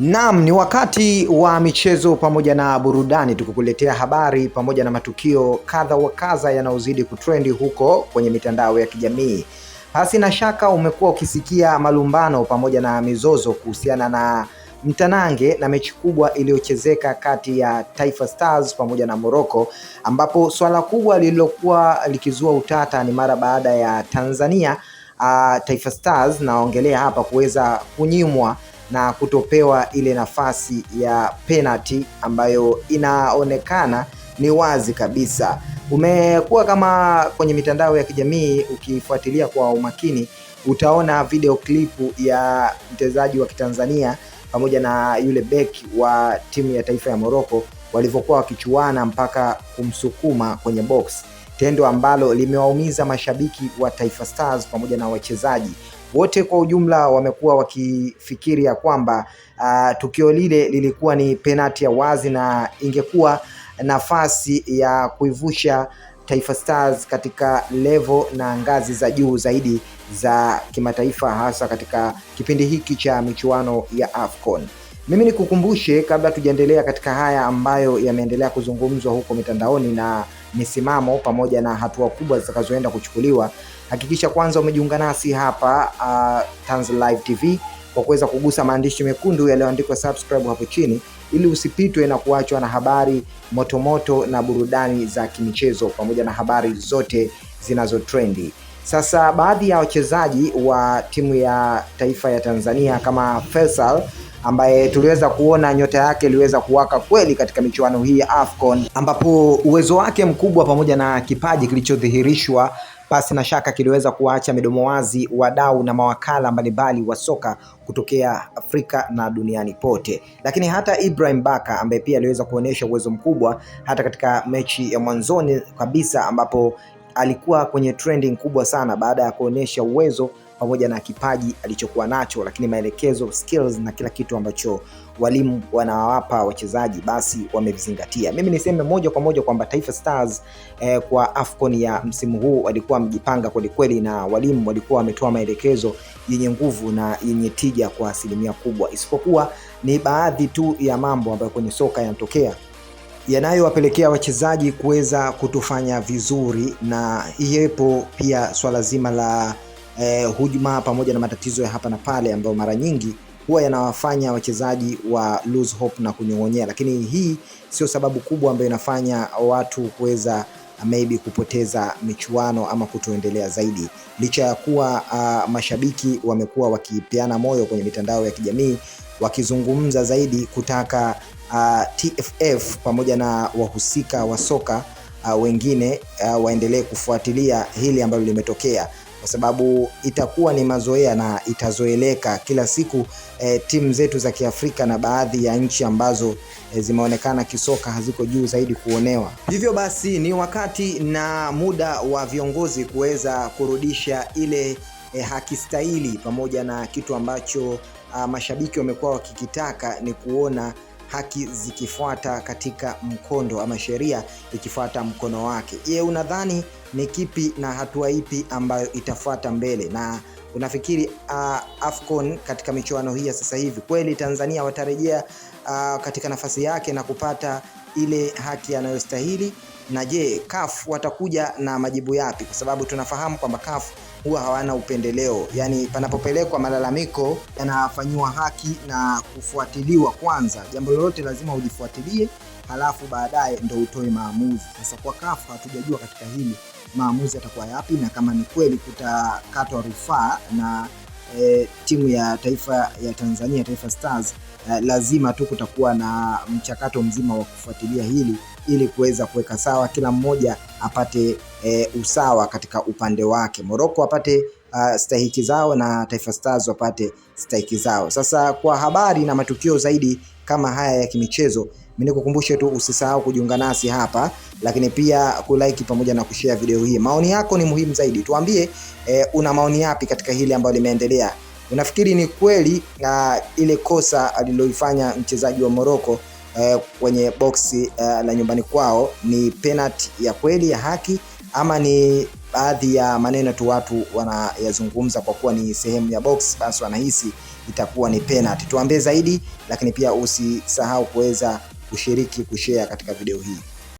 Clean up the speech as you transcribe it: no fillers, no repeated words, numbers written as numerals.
Naam, ni wakati wa michezo pamoja na burudani, tukikuletea habari pamoja na matukio kadha wa kadha yanayozidi kutrendi huko kwenye mitandao ya kijamii. Hasi na shaka umekuwa ukisikia malumbano pamoja na mizozo kuhusiana na mtanange na mechi kubwa iliyochezeka kati ya Taifa Stars pamoja na Morocco, ambapo swala kubwa lililokuwa likizua utata ni mara baada ya Tanzania Taifa Stars naongelea hapa kuweza kunyimwa na kutopewa ile nafasi ya penalty ambayo inaonekana ni wazi kabisa. Umekuwa kama kwenye mitandao ya kijamii ukifuatilia kwa umakini, utaona video klipu ya mchezaji wa Kitanzania pamoja na yule beki wa timu ya taifa ya Morocco walivyokuwa wakichuana mpaka kumsukuma kwenye box, tendo ambalo limewaumiza mashabiki wa Taifa Stars pamoja na wachezaji wote kwa ujumla. Wamekuwa wakifikiri ya kwamba tukio lile lilikuwa ni penalty ya wazi na ingekuwa nafasi ya kuivusha Taifa Stars katika level na ngazi za juu zaidi za kimataifa, hasa katika kipindi hiki cha michuano ya AFCON. Mimi nikukumbushe kabla tujaendelea katika haya ambayo yameendelea kuzungumzwa huko mitandaoni na misimamo pamoja na hatua kubwa zitakazoenda kuchukuliwa, hakikisha kwanza umejiunga nasi hapa Tanz Live TV kwa kuweza kugusa maandishi mekundu yaliyoandikwa subscribe hapo chini, ili usipitwe na kuachwa na habari motomoto na burudani za kimichezo pamoja na habari zote zinazo trendi. Sasa baadhi ya wachezaji wa timu ya taifa ya Tanzania kama Faisal ambaye tuliweza kuona nyota yake iliweza kuwaka kweli katika michuano hii ya AFCON, ambapo uwezo wake mkubwa pamoja na kipaji kilichodhihirishwa pasi na shaka kiliweza kuacha midomo wazi wadau na mawakala mbalimbali wa soka kutokea Afrika na duniani pote. Lakini hata Ibrahim Baka ambaye pia aliweza kuonyesha uwezo mkubwa hata katika mechi ya mwanzoni kabisa, ambapo alikuwa kwenye trending kubwa sana baada ya kuonyesha uwezo pamoja na kipaji alichokuwa nacho, lakini maelekezo, skills na kila kitu ambacho walimu wanawapa wachezaji basi wamevizingatia. Mimi niseme moja kwa moja kwamba Taifa Stars kwa AFCON ya msimu huu walikuwa mjipanga kweli kweli, na walimu walikuwa wametoa maelekezo yenye nguvu na yenye tija kwa asilimia kubwa, isipokuwa ni baadhi tu ya mambo ambayo kwenye soka yanatokea yanayowapelekea wachezaji kuweza kutofanya vizuri, na iyepo pia swala zima la hujuma pamoja na matatizo ya hapa na pale ambayo mara nyingi huwa yanawafanya wachezaji wa lose hope na kunyong'onyea. Lakini hii sio sababu kubwa ambayo inafanya watu kuweza maybe kupoteza michuano ama kutoendelea zaidi, licha ya kuwa mashabiki wamekuwa wakipeana moyo kwenye mitandao ya kijamii wakizungumza zaidi kutaka TFF pamoja na wahusika wa soka wengine waendelee kufuatilia hili ambalo limetokea, kwa sababu itakuwa ni mazoea na itazoeleka kila siku timu zetu za Kiafrika na baadhi ya nchi ambazo zimeonekana kisoka haziko juu zaidi kuonewa. Hivyo basi ni wakati na muda wa viongozi kuweza kurudisha ile haki stahili, pamoja na kitu ambacho mashabiki wamekuwa wakikitaka ni kuona haki zikifuata katika mkondo ama sheria ikifuata mkono wake. Je, unadhani ni kipi na hatua ipi ambayo itafuata mbele, na unafikiri AFCON katika michuano hii ya sasa hivi kweli Tanzania watarejea katika nafasi yake na kupata ile haki anayostahili? Na je, CAF watakuja na majibu yapi? Kwa sababu tunafahamu kwamba CAF huwa hawana upendeleo, yani panapopelekwa malalamiko yanafanywa haki na kufuatiliwa kwanza. Jambo lolote lazima ulifuatilie, halafu baadaye ndio utoe maamuzi. Sasa kwa CAF hatujajua katika hili maamuzi yatakuwa yapi, na kama ni kweli kutakatwa rufaa na timu ya taifa ya Tanzania Taifa Stars, lazima tu kutakuwa na mchakato mzima wa kufuatilia hili ili kuweza kuweka sawa, kila mmoja apate usawa katika upande wake. Morocco apate stahiki zao na Taifa Stars wapate stahiki zao. Sasa kwa habari na matukio zaidi kama haya ya kimichezo, mimi nikukumbushe tu usisahau kujiunga nasi hapa, lakini pia kulike pamoja na kushare video hii. Maoni yako ni muhimu zaidi. Tuambie una maoni yapi katika hili ambalo limeendelea. Unafikiri ni kweli ile kosa aliloifanya mchezaji wa Morocco kwenye boxi la nyumbani kwao ni penalty ya kweli ya haki, ama ni baadhi ya maneno tu watu wanayazungumza kwa kuwa ni sehemu ya box, basi wanahisi itakuwa ni penalty. Tuambie zaidi, lakini pia usisahau kuweza kushiriki, kushare katika video hii.